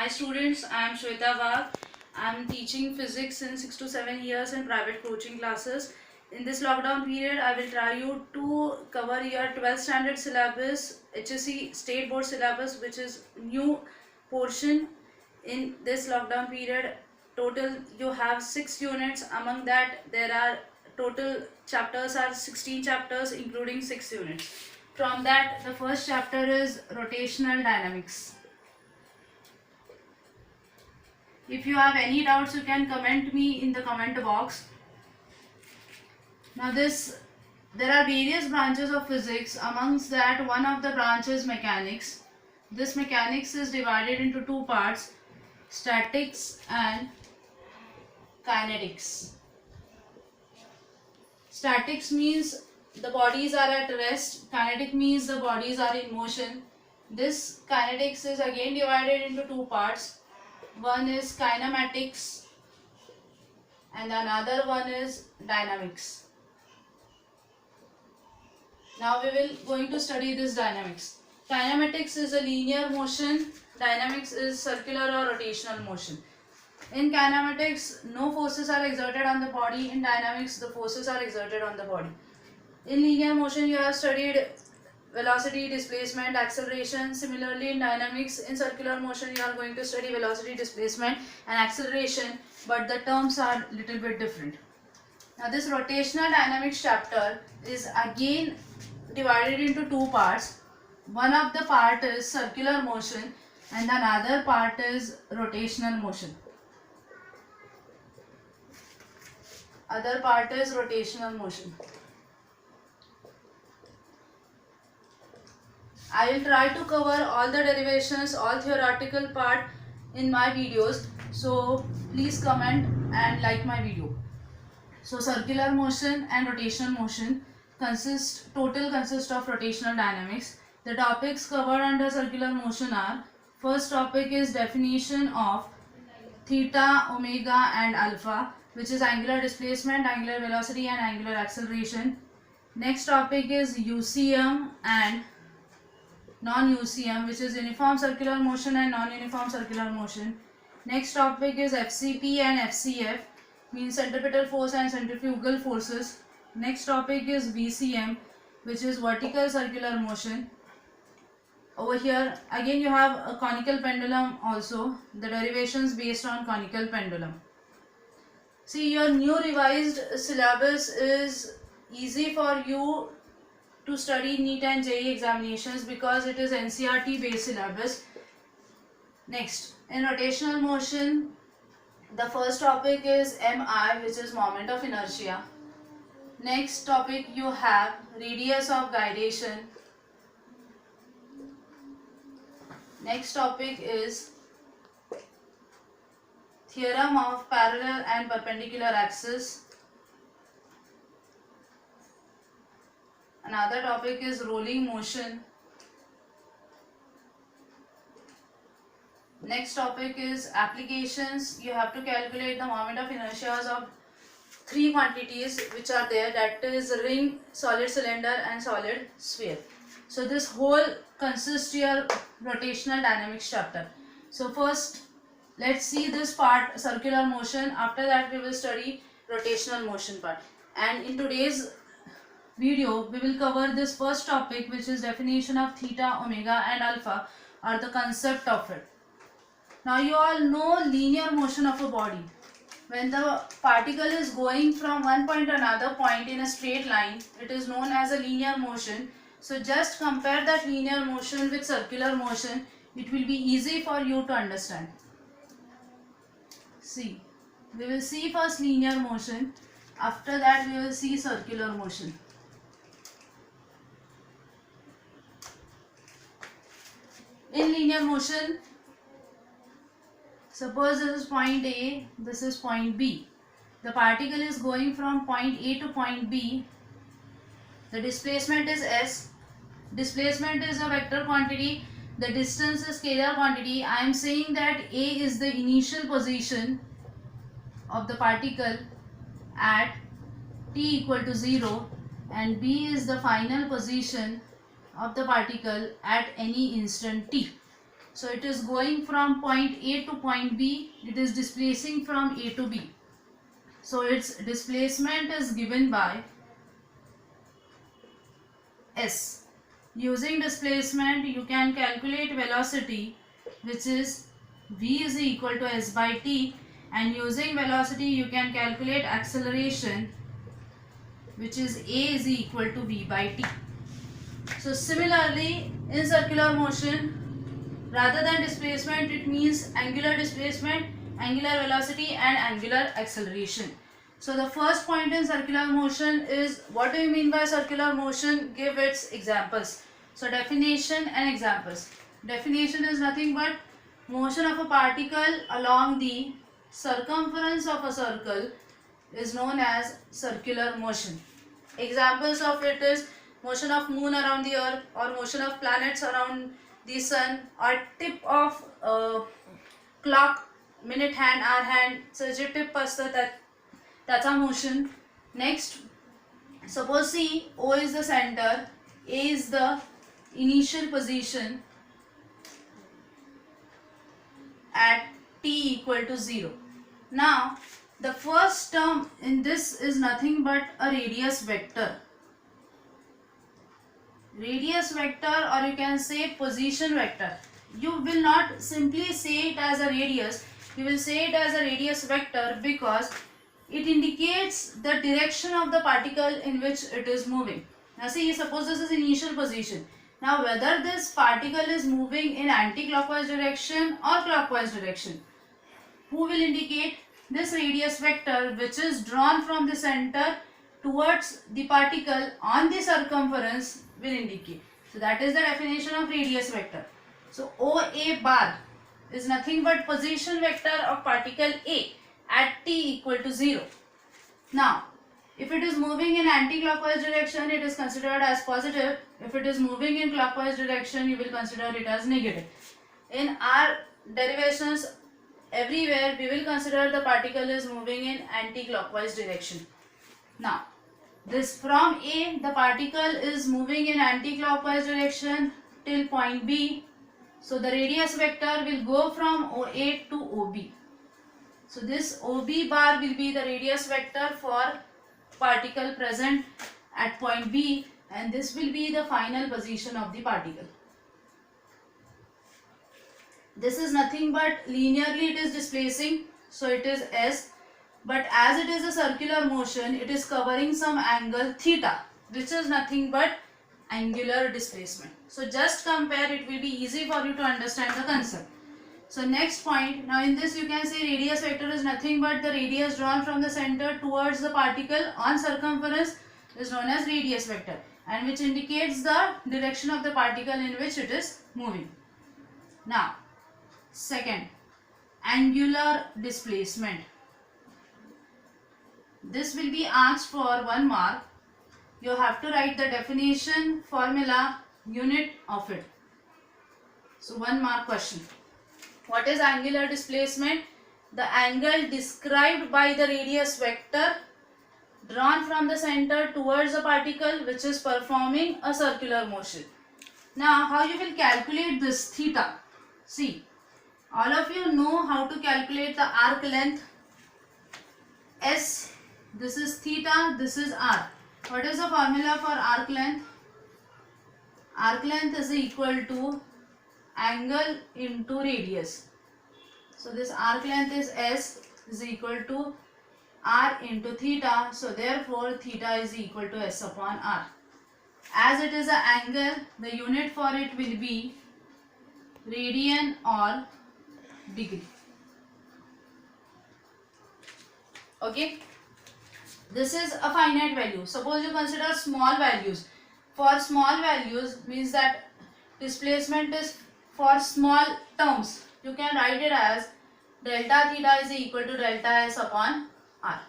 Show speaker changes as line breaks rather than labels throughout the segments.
Hi students, I am Shweta Wagh. I am teaching physics since 6 to 7 years in private coaching classes. In this lockdown period, I will try you to cover your 12th standard syllabus, HSC state board syllabus, which is new portion in this lockdown period. Total you have 6 units. Among that there are total chapters are 16 chapters including 6 units. From that the first chapter is rotational dynamics. If you have any doubts, you can comment me in the comment box. Now there are various branches of physics. Amongst that, one of the branches mechanics. This mechanics is divided into two parts, statics and kinetics. Statics means the bodies are at rest. Kinetic means the bodies are in motion. This kinetics is again divided into two parts. One is kinematics and another one is dynamics. Now we will going to study this dynamics. Kinematics is a linear motion, dynamics is circular or rotational motion. In kinematics, no forces are exerted on the body. In dynamics, the forces are exerted on the body. In linear motion, you have studied velocity, displacement, acceleration. Similarly, in dynamics, in circular motion, you are going to study velocity, displacement and acceleration, but the terms are little bit different. Now this rotational dynamics chapter is again divided into two parts. One of the part is circular motion and another part is rotational motion. Other part is rotational motion. I will try to cover all the derivations, all theoretical part in my videos. So please comment and like my video. So circular motion and rotational motion total consist of rotational dynamics. The topics covered under circular motion are: first topic is definition of theta, omega and alpha, which is angular displacement, angular velocity and angular acceleration. Next topic is UCM and non-UCM, which is uniform circular motion and non-uniform circular motion. Next topic is FCP and FCF, means centripetal force and centrifugal forces. Next topic is VCM, which is vertical circular motion. Over here again you have a conical pendulum also, the derivations based on conical pendulum. See, your new revised syllabus is easy for you to study NEET and JEE examinations because it is NCERT based syllabus. Next, in rotational motion, the first topic is MI, which is moment of inertia. Next topic you have radius of gyration. Next topic is theorem of parallel and perpendicular axis. Another topic is rolling motion. Next topic is applications. You have to calculate the moment of inertia of three quantities which are there, that is ring, solid cylinder and solid sphere. So this whole consists your rotational dynamics chapter. So first let's see this part, circular motion. After that we will study rotational motion part. And in today's video we will cover this first topic, which is definition of theta, omega and alpha, or the concept of it. Now you all know linear motion of a body. When the particle is going from one point to another point in a straight line, it is known as a linear motion. So just compare that linear motion with circular motion. It will be easy for you to understand. See, we will see first linear motion. After that we will see circular motion. In linear motion, suppose this is point A, this is point B. The particle is going from point A to point B. The displacement is S. Displacement is a vector quantity. The distance is scalar quantity. I am saying that A is the initial position of the particle at t equal to 0 and B is the final position of the particle at any instant t. So it is going from point A to point B. It is displacing from A to B. So its displacement is given by S. Using displacement, you can calculate velocity, which is V is equal to S by T, and using velocity you can calculate acceleration, which is A is equal to V by T. So similarly, in circular motion, rather than displacement, it means angular displacement, angular velocity and angular acceleration. So the first point in circular motion is, what do you mean by circular motion? Give its examples. So definition and examples. Definition is nothing but motion of a particle along the circumference of a circle is known as circular motion. Examples of it is motion of moon around the earth, or motion of planets around the sun, or tip of clock, minute hand, hour hand, so J tip असतं त्याचा motion. Next, suppose see O is the center, A is the initial position at t equal to 0. Now the first term in this is nothing but a radius vector. Radius vector, or you can say position vector. You will not simply say it as a radius, you will say it as a radius vector because it indicates the direction of the particle in which it is moving. Now see, suppose this is initial position. Now whether this particle is moving in anti-clockwise direction or clockwise direction, who will indicate? This radius vector, which is drawn from the center towards the particle on the circumference, will indicate. So that is the definition of radius vector. So OA bar is nothing but position vector of particle A at t equal to 0. Now if it is moving in anti-clockwise direction, it is considered as positive. If it is moving in clockwise direction, you will consider it as negative. In our derivations, everywhere we will consider the particle is moving in anti-clockwise direction. Now this from A, the particle is moving in anti-clockwise direction till point B. So the radius vector will go from OA to OB. So this OB bar will be the radius vector for particle present at point B, and this will be the final position of the particle. This is nothing but linearly it is displacing, so it is S, but as it is a circular motion, it is covering some angle theta, which is nothing but angular displacement. So just compare, it will be easy for you to understand the concept. So next point, now in this you can say radius vector is nothing but the radius drawn from the center towards the particle on circumference is known as radius vector, and which indicates the direction of the particle in which it is moving. Now second, angular displacement. This will be asked for 1 mark. You have to write the definition, formula, unit of it. So 1 mark question. What is angular displacement? The angle described by the radius vector drawn from the center towards a particle which is performing a circular motion. Now how you will calculate this theta? See, all of you know how to calculate the arc length. S, this is theta, this is r. What is the formula for arc length? Arc length is equal to angle into radius. So this arc length is S is equal to r into theta. So therefore theta is equal to S upon r. As it is an angle, the unit for it will be radian or degree. Okay. This is a finite value. Suppose you consider small values. For small values means that displacement is for small terms. You can write it as delta theta is equal to delta S upon r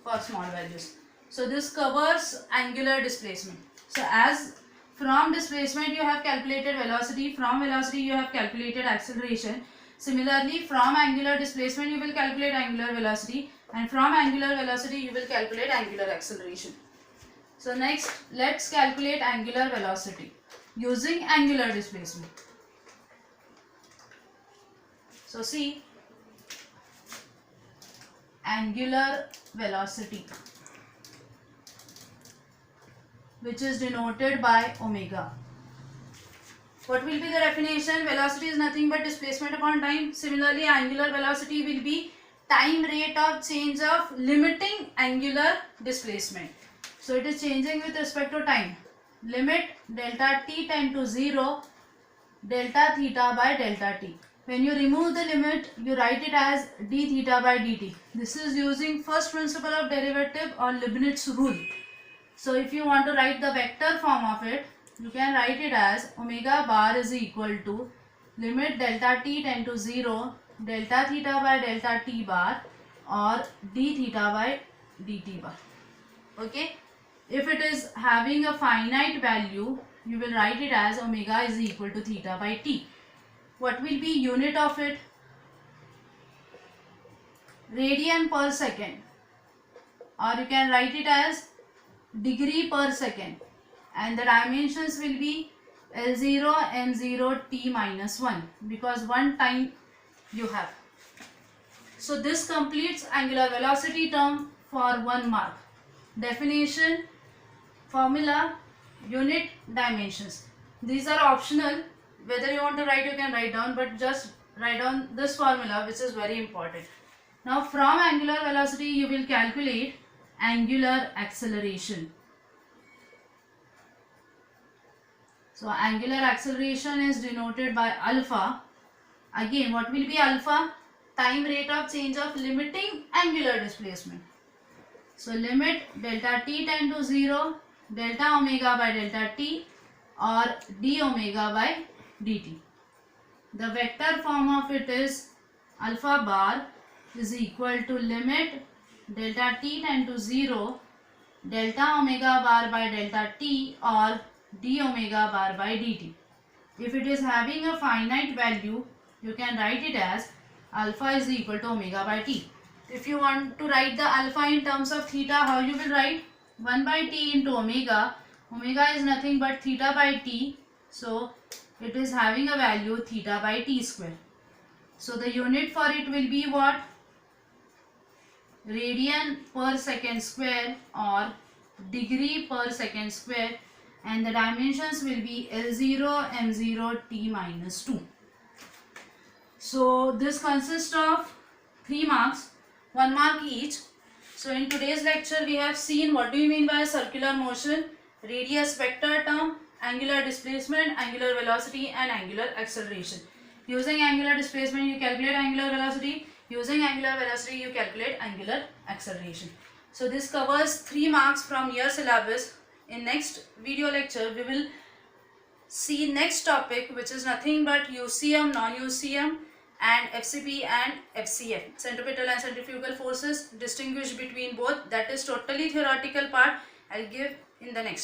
for small values. So this covers angular displacement. So as from displacement you have calculated velocity, from velocity you have calculated acceleration. Similarly, from angular displacement you will calculate angular velocity, and from angular velocity you will calculate angular acceleration. So next, let's calculate angular velocity using angular displacement. So see, angular velocity, which is denoted by omega. What will be the definition? Velocity is nothing but displacement upon time. Similarly, angular velocity will be time rate of change of limiting angular displacement. So it is changing with respect to time. Limit delta t tend to 0, delta theta by delta t. When you remove the limit, you write it as d theta by dt. This is using first principle of derivative or Leibniz rule. So if you want to write the vector form of it, you can write it as omega bar is equal to limit delta t tend to 0, delta theta by delta t bar, or d theta by dt bar. Okay. If it is having a finite value, you will write it as omega is equal to theta by t. What will be unit of it? Radian per second, or you can write it as degree per second, and the dimensions will be L0, M0, T minus 1, because one time you have. So this completes angular velocity term for 1 mark. Definition, formula, unit, dimensions. These are optional. Whether you want to write, you can write down, but just write down this formula, which is very important. Now from angular velocity you will calculate angular acceleration. So angular acceleration is denoted by alpha. Again, what will be alpha? Time rate of change of limiting angular displacement. So limit delta t tend to 0, delta omega by delta t, or d omega by dt. The vector form of it is alpha bar is equal to limit delta t tend to 0, delta omega bar by delta t, or d omega bar by dt. If it is having a finite value, you can write it as alpha is equal to omega by t. If you want to write the alpha in terms of theta, how you will write? 1 by t into omega. Omega is nothing but theta by t. So it is having a value theta by t square. So the unit for it will be what? Radian per second square or degree per second square, and the dimensions will be L0, M0, T minus 2. So this consists of 3 marks, 1 mark each. So in today's lecture we have seen what do you mean by circular motion, radius vector term, angular displacement, angular velocity, and angular acceleration. Using angular displacement you calculate angular velocity, using angular velocity you calculate angular acceleration. So this covers 3 marks from your syllabus. In next video lecture we will see next topic, which is nothing but UCM, non-UCM, and FCP and FCF, centripetal and centrifugal forces, distinguish between both. That is totally theoretical part. I'll give in the next